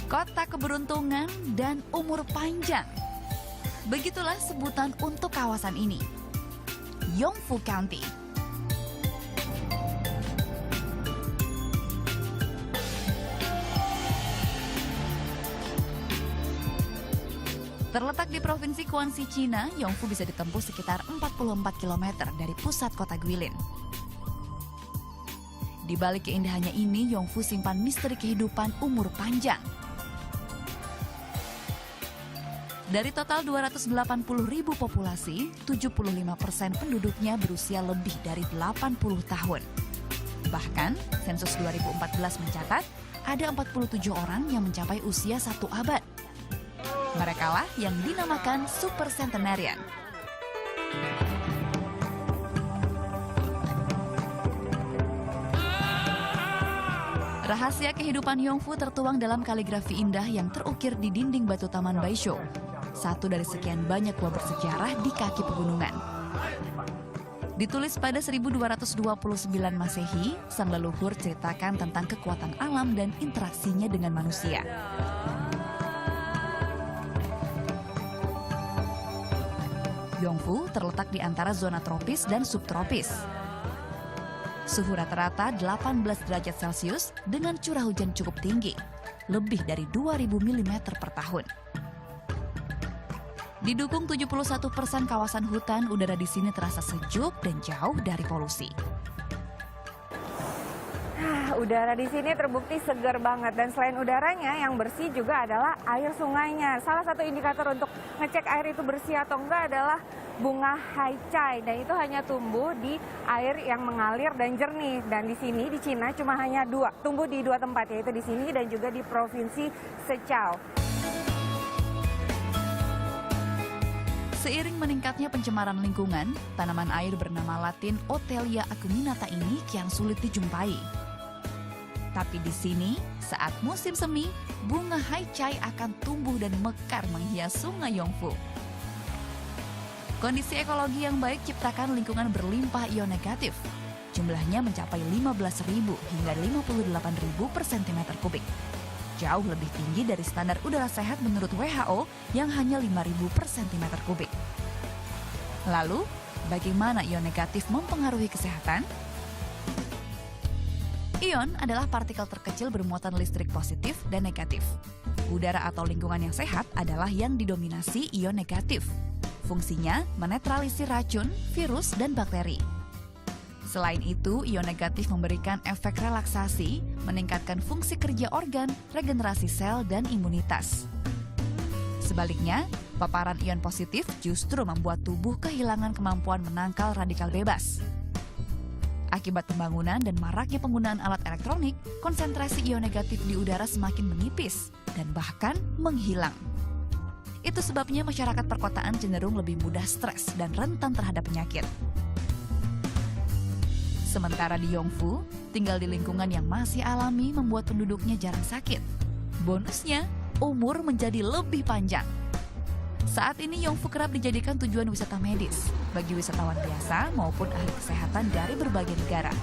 Kota keberuntungan dan umur panjang. Begitulah sebutan untuk kawasan ini, Yongfu County. Terletak di Provinsi Guangxi, Cina, Yongfu bisa ditempuh sekitar 44 km dari pusat kota Guilin. Di balik keindahannya ini, Yongfu simpan misteri kehidupan umur panjang. Dari total 280.000 populasi, 75% penduduknya berusia lebih dari 80 tahun. Bahkan, sensus 2014 mencatat ada 47 orang yang mencapai usia 1 abad. Merekalah yang dinamakan Super Centenarian. Rahasia kehidupan Yongfu tertuang dalam kaligrafi indah yang terukir di dinding batu Taman Baishou, satu dari sekian banyak gua bersejarah di kaki pegunungan. Ditulis pada 1229 Masehi, sang leluhur ceritakan tentang kekuatan alam dan interaksinya dengan manusia. Yongfu terletak di antara zona tropis dan subtropis. Suhu rata-rata 18 derajat Celcius dengan curah hujan cukup tinggi, lebih dari 2.000 mm per tahun. Didukung 71% kawasan hutan, udara di sini terasa sejuk dan jauh dari polusi. Udara di sini terbukti segar banget, dan selain udaranya yang bersih juga adalah air sungainya. Salah satu indikator untuk ngecek air itu bersih atau enggak adalah bunga haicai, dan itu hanya tumbuh di air yang mengalir dan jernih. Dan di sini di Cina cuma hanya tumbuh di 2 tempat, yaitu di sini dan juga di Provinsi Sichuan. Seiring meningkatnya pencemaran lingkungan, tanaman air bernama Latin Otelia acuminata ini kian sulit dijumpai. Tapi di sini, saat musim semi, bunga haicai akan tumbuh dan mekar menghias sungai Yongfu. Kondisi ekologi yang baik ciptakan lingkungan berlimpah ion negatif. Jumlahnya mencapai 15.000 hingga 58.000 per cm kubik. Jauh lebih tinggi dari standar udara sehat menurut WHO yang hanya 5.000 per cm kubik. Lalu, bagaimana ion negatif mempengaruhi kesehatan? Ion adalah partikel terkecil bermuatan listrik positif dan negatif. Udara atau lingkungan yang sehat adalah yang didominasi ion negatif. Fungsinya menetralisir racun, virus, dan bakteri. Selain itu, ion negatif memberikan efek relaksasi, meningkatkan fungsi kerja organ, regenerasi sel, dan imunitas. Sebaliknya, paparan ion positif justru membuat tubuh kehilangan kemampuan menangkal radikal bebas. Akibat pembangunan dan maraknya penggunaan alat elektronik, konsentrasi ion negatif di udara semakin menipis dan bahkan menghilang. Itu sebabnya masyarakat perkotaan cenderung lebih mudah stres dan rentan terhadap penyakit. Sementara di Yongfu, tinggal di lingkungan yang masih alami membuat penduduknya jarang sakit. Bonusnya, umur menjadi lebih panjang. Saat ini Yongfu kerap dijadikan tujuan wisata medis bagi wisatawan biasa maupun ahli kesehatan dari berbagai negara.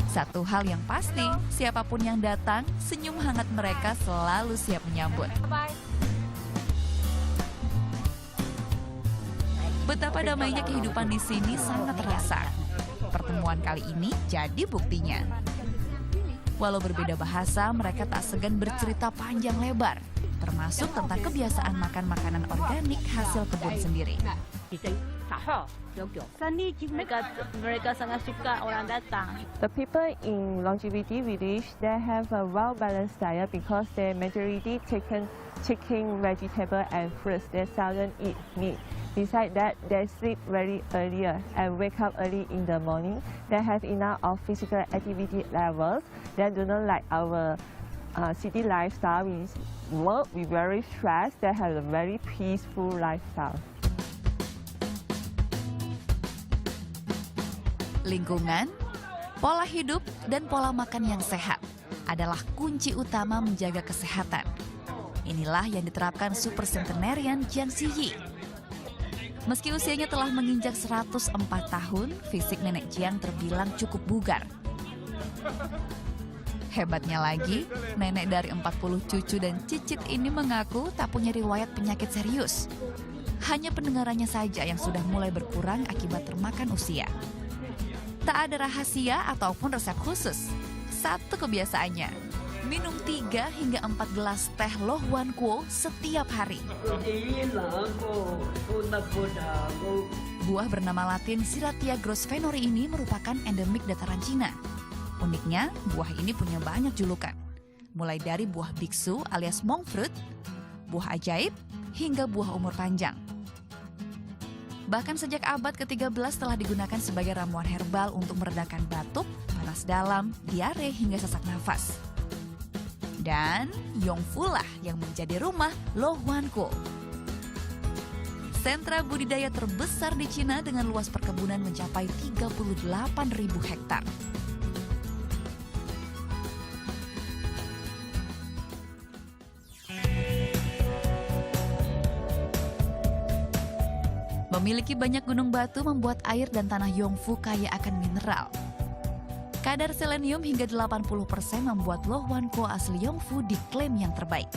Satu hal yang pasti, siapapun yang datang, senyum hangat mereka selalu siap menyambut. Betapa damainya kehidupan di sini sangat terasa. Pertemuan kali ini jadi buktinya. Walau berbeda bahasa, mereka tak segan bercerita panjang lebar, termasuk tentang kebiasaan makan makanan organik hasil kebun sendiri. Mereka sangat suka orang datang. The people in Longevity Village, they have a well-balanced diet because they majority taken chicken, vegetable, and fruits. They seldom eat meat. Besides that, they sleep very earlier and wake up early in the morning. They have enough of physical activity levels. They do not like our city lifestyle. We work, we very stressed. They have a very peaceful lifestyle. Lingkungan, pola hidup, dan pola makan yang sehat adalah kunci utama menjaga kesehatan. Inilah yang diterapkan Super Centenarian Jiang Ziyi. Meski usianya telah menginjak 104 tahun, fisik nenek Jiang terbilang cukup bugar. Hebatnya lagi, nenek dari 40 cucu dan cicit ini mengaku tak punya riwayat penyakit serius. Hanya pendengarannya saja yang sudah mulai berkurang akibat termakan usia. Tak ada rahasia ataupun resep khusus. Satu kebiasaannya, minum 3 hingga 4 gelas teh Lo Huan Kuo setiap hari. Buah bernama latin Ciratia grosvenori ini merupakan endemik dataran Cina. Uniknya, buah ini punya banyak julukan. Mulai dari buah biksu alias monk fruit, buah ajaib, hingga buah umur panjang. Bahkan sejak abad ke-13 telah digunakan sebagai ramuan herbal untuk meredakan batuk, panas dalam, diare, hingga sesak nafas. Dan Yongfu lah yang menjadi rumah Lo Huan Kuo. Sentra budidaya terbesar di Cina dengan luas perkebunan mencapai 38.000 hektar. Memiliki banyak gunung batu membuat air dan tanah Yongfu kaya akan mineral. Kadar selenium hingga 80% membuat Lo Huan Kuo asli Yongfu diklaim yang terbaik.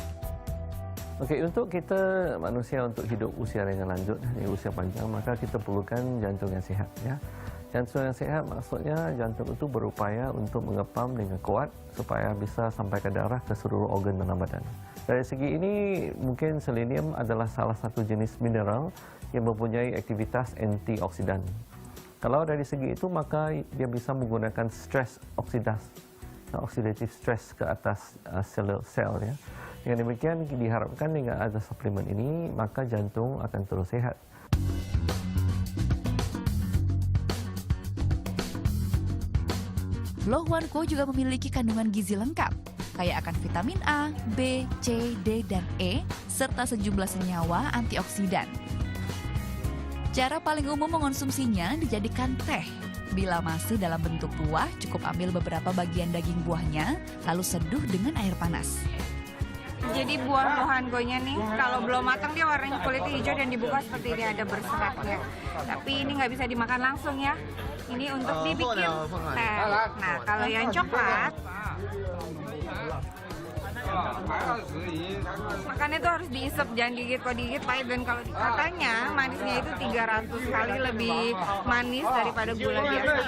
Okey, untuk kita manusia untuk hidup usia yang lanjut, usia panjang, maka kita perlukan jantung yang sihat. Ya. Jantung yang sihat maksudnya jantung itu berupaya untuk mengepam dengan kuat supaya bisa sampai ke darah ke seluruh organ dalam badan. Dari segi ini, mungkin selenium adalah salah satu jenis mineral yang mempunyai aktivitas antioksidan. Kalau dari segi itu, maka dia bisa menggunakan stres oksidatif stres ke atas sel. Ya. Dengan demikian, diharapkan dengan ada suplemen ini, maka jantung akan terus sehat. Lo Huan Kuo juga memiliki kandungan gizi lengkap, kaya akan vitamin A, B, C, D, dan E, serta sejumlah senyawa antioksidan. Cara paling umum mengonsumsinya dijadikan teh. Bila masih dalam bentuk buah, cukup ambil beberapa bagian daging buahnya, lalu seduh dengan air panas. Jadi buah Lo Huan Kuo-nya nih, kalau belum matang dia warnanya kulitnya hijau dan dibuka seperti ini ada berseratnya. Tapi ini nggak bisa dimakan langsung ya. Ini untuk dibikin teh. Nah, kalau yang coklat, makannya tuh harus diisep, jangan digigit. Kalau digigit pahit, dan kalau katanya manisnya itu 300 kali lebih manis daripada gula biasa.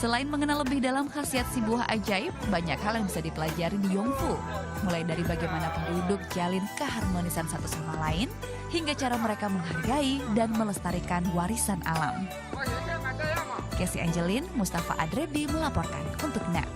Selain mengenal lebih dalam khasiat si buah ajaib, banyak hal yang bisa dipelajari di Yongfu. Mulai dari bagaimana penduduk jalin keharmonisan satu sama lain, hingga cara mereka menghargai dan melestarikan warisan alam. Casey Angelin, Mustafa Adrebi melaporkan untuk NET.